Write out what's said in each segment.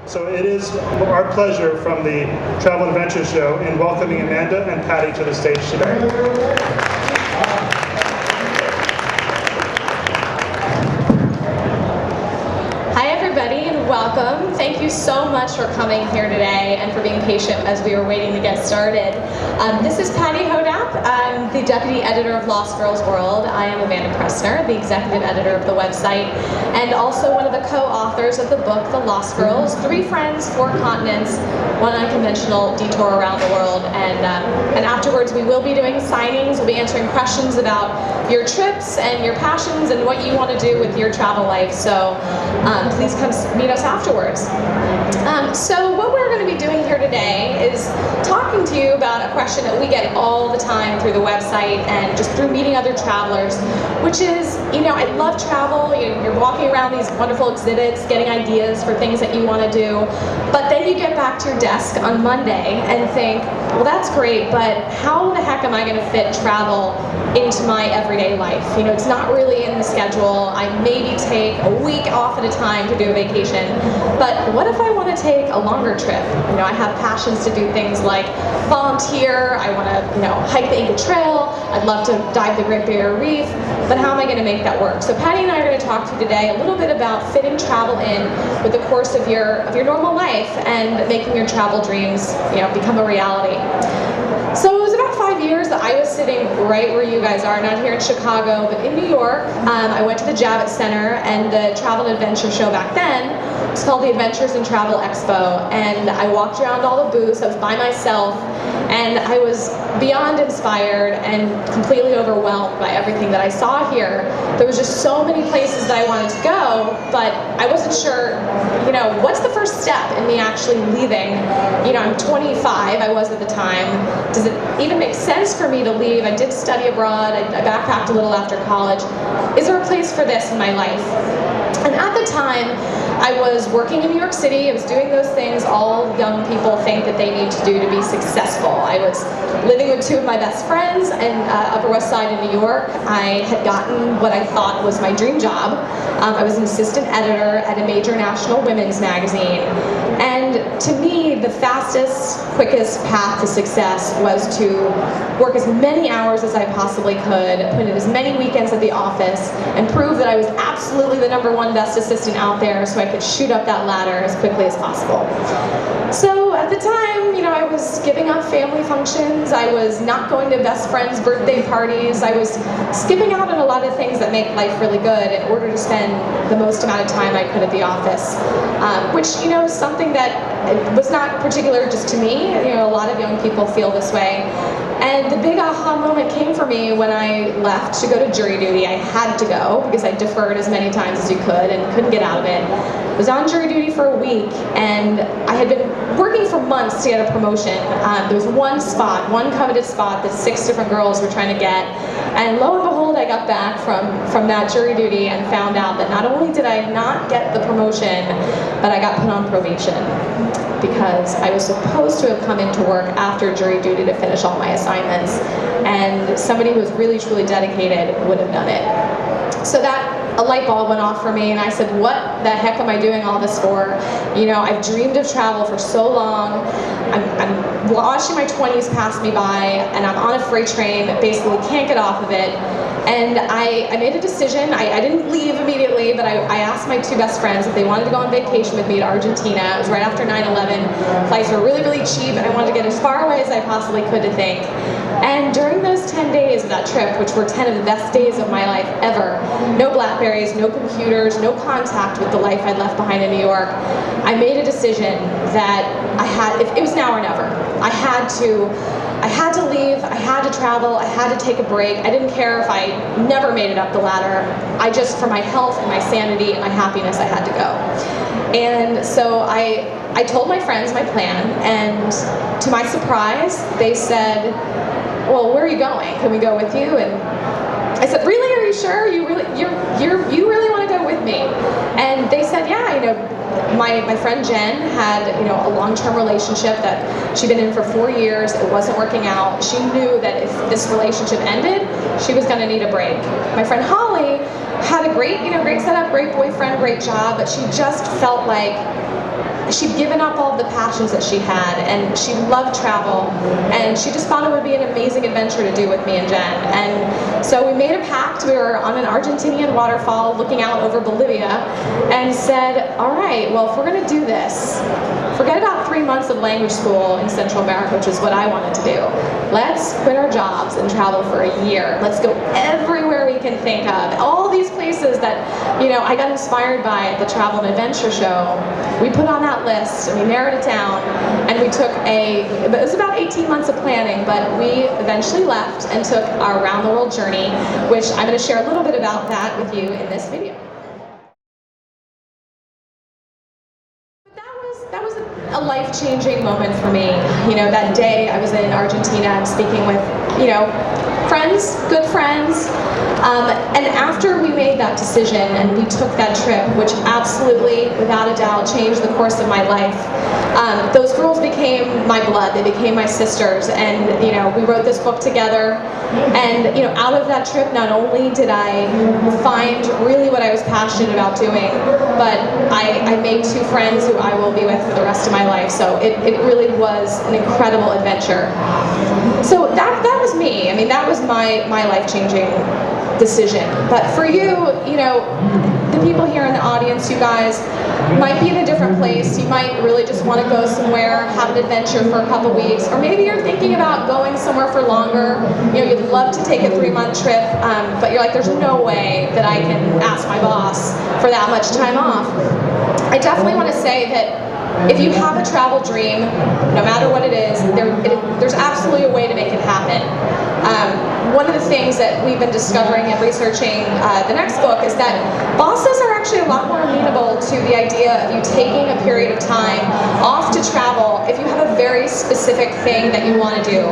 So it is our pleasure from the Travel Adventure Show in welcoming Amanda and Patty to the stage today. Welcome. Thank you so much for coming here today and for being patient as we were waiting to get started. This is Patty Hodap. I'm the Deputy Editor of Lost Girls World. I am Amanda Pressner, the Executive Editor of the website, and also one of the co-authors of the book, The Lost Girls, 3 Friends, 4 Continents, One Unconventional Detour Around the World. And afterwards we will be doing signings. We'll be answering questions about your trips and your passions and what you want to do with your travel life. So please come meet us afterwards. So what we're going to be doing here today is talking to you about a question that we get all the time through the website and just through meeting other travelers, which is, I love travel. You're walking around these wonderful exhibits, getting ideas for things that you want to do, but then you get back to your desk on Monday and think, well, that's great, but how the heck am I going to fit travel into my everyday life? It's not really in the schedule. I maybe take a week off at a time to do a vacation, but what if I want to take a longer trip? I have passions to do things like volunteer. I want to, hike the Inca Trail. I'd love to dive the Great Barrier Reef, but how am I going to make that work? So Patty and I are going to talk to you today a little bit about fitting travel in with the course of your normal life and making your travel dreams, become a reality. So it was about 5 years that I was sitting right where you guys are, not here in Chicago, but in New York. I went to the Javits Center, and the Travel and Adventure Show back then was called the Adventures in Travel Expo, and I walked around all the booths. I was by myself, and I was beyond inspired and completely overwhelmed by everything that I saw here. There was just so many places that I wanted to go, but I wasn't sure, what's the first step in me actually leaving? I'm 25, I was at the time. Does it even make sense for me to leave? I did study abroad. I backpacked a little after college. Is there a place for this in my life? And at the time, I was working in New York City. I was doing those things all young people think that they need to do to be successful. I was living with 2 of my best friends in Upper West Side in New York. I had gotten what I thought was my dream job. I was an assistant editor at a major national women's magazine. And to me, the fastest, quickest path to success was to work as many hours as I possibly could, put in as many weekends at the office, and prove that I was absolutely the #1 best assistant out there so I could shoot up that ladder as quickly as possible. So at the time, I was giving up family functions. I was not going to best friends' birthday parties. I was skipping out on a lot of things that make life really good in order to spend the most amount of time I could at the office, which, is something that was not particular just to me. A lot of young people feel this way. And the big aha moment came for me when I left to go to jury duty. I had to go because I deferred as many times as you could and couldn't get out of it. I was on jury duty for a week, and I had been working for months to get a promotion. There was one coveted spot that 6 different girls were trying to get. And lo and behold, I got back from that jury duty and found out that not only did I not get the promotion, but I got put on probation, because I was supposed to have come into work after jury duty to finish all my assignments, and somebody who was really truly dedicated would have done it. So a light bulb went off for me, and I said, what the heck am I doing all this for? I've dreamed of travel for so long. I'm watching my 20s pass me by, and I'm on a freight train that basically can't get off of it. And I made a decision. I didn't leave immediately, but I asked my 2 best friends if they wanted to go on vacation with me to Argentina. It was right after 9/11. Flights were really, really cheap, and I wanted to get as far away as I possibly could to think. And during those 10 days of that trip, which were 10 of the best days of my life ever, no Blackberries, no computers, no contact with the life I'd left behind in New York, I made a decision that it was now or never. I had to leave, I had to travel, I had to take a break. I didn't care if I never made it up the ladder. For my health and my sanity and my happiness, I had to go. And so I told my friends my plan, and to my surprise, they said, well, where are you going? Can we go with you? And I said, really? Are you sure? You really want to go with me? And they said, yeah, my friend Jen had, a long-term relationship that she'd been in for 4 years. It wasn't working out. She knew that if this relationship ended, she was going to need a break. My friend Holly had a great setup, great boyfriend, great job, but she just felt like she'd given up all the passions that she had, and she loved travel, and she just thought it would be an amazing adventure to do with me and Jen. And so we made a pact. We were on an Argentinian waterfall looking out over Bolivia, and said, all right, well, if we're going to do this, forget about 3 months of language school in Central America, which is what I wanted to do. Let's quit our jobs and travel for a year. Let's go everywhere we can think of. All these places that, I got inspired by at the Travel and Adventure Show. We put on that list, and we narrowed it down, and we took it was about 18 months of planning, but we eventually left and took our around the world journey, which I'm going to share a little bit about that with you in this video. That was a life-changing moment for me. That day I was in Argentina and speaking with, friends, good friends. And after we made that decision and we took that trip, which absolutely, without a doubt, changed the course of my life, those girls became my blood. They became my sisters. And, we wrote this book together. And, out of that trip, not only did I find really what I was passionate about doing, but I made 2 friends who I will be with for the rest of my life. So it really was an incredible adventure. So that was me. I mean, that was my life-changing decision. But for you, the people here in the audience, you guys might be in a different place. You might really just want to go somewhere, have an adventure for a couple weeks, or maybe you're thinking about going somewhere for longer. You'd love to take a 3-month trip, but you're like, there's no way that I can ask my boss for that much time off. I definitely want to say that if you have a travel dream, no matter what it is, there's absolutely a way to make it happen. One of the things that we've been discovering and researching the next book is that bosses are actually a lot more amenable to the idea of you taking a period of time off to travel if you have a very specific thing that you want to do.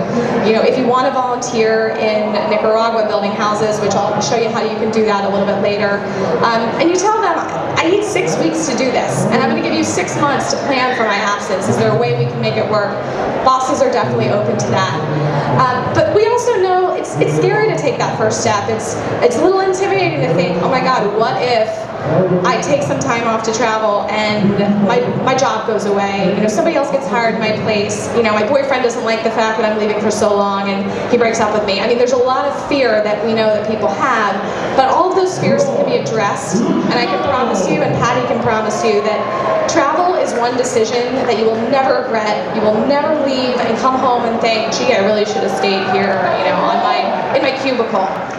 If you want to volunteer in Nicaragua building houses, which I'll show you how you can do that a little bit later, and you tell them, I need 6 weeks to do this, and I'm going to give you 6 months to plan for my absence. Is there a way we can make it work? Bosses are definitely open to that. But we also know it's scary to take that first step. It's a little intimidating to think, oh my God, what if I take some time off to travel and my job goes away, somebody else gets hired in my place, my boyfriend doesn't like the fact that I'm leaving for so long and he breaks up with me. I mean, there's a lot of fear that we know that people have, but all of those fears can be addressed, and I can promise you, and Patty can promise you, that travel is one decision that you will never regret. You will never leave and come home and think, gee, I really should have stayed here, in my cubicle.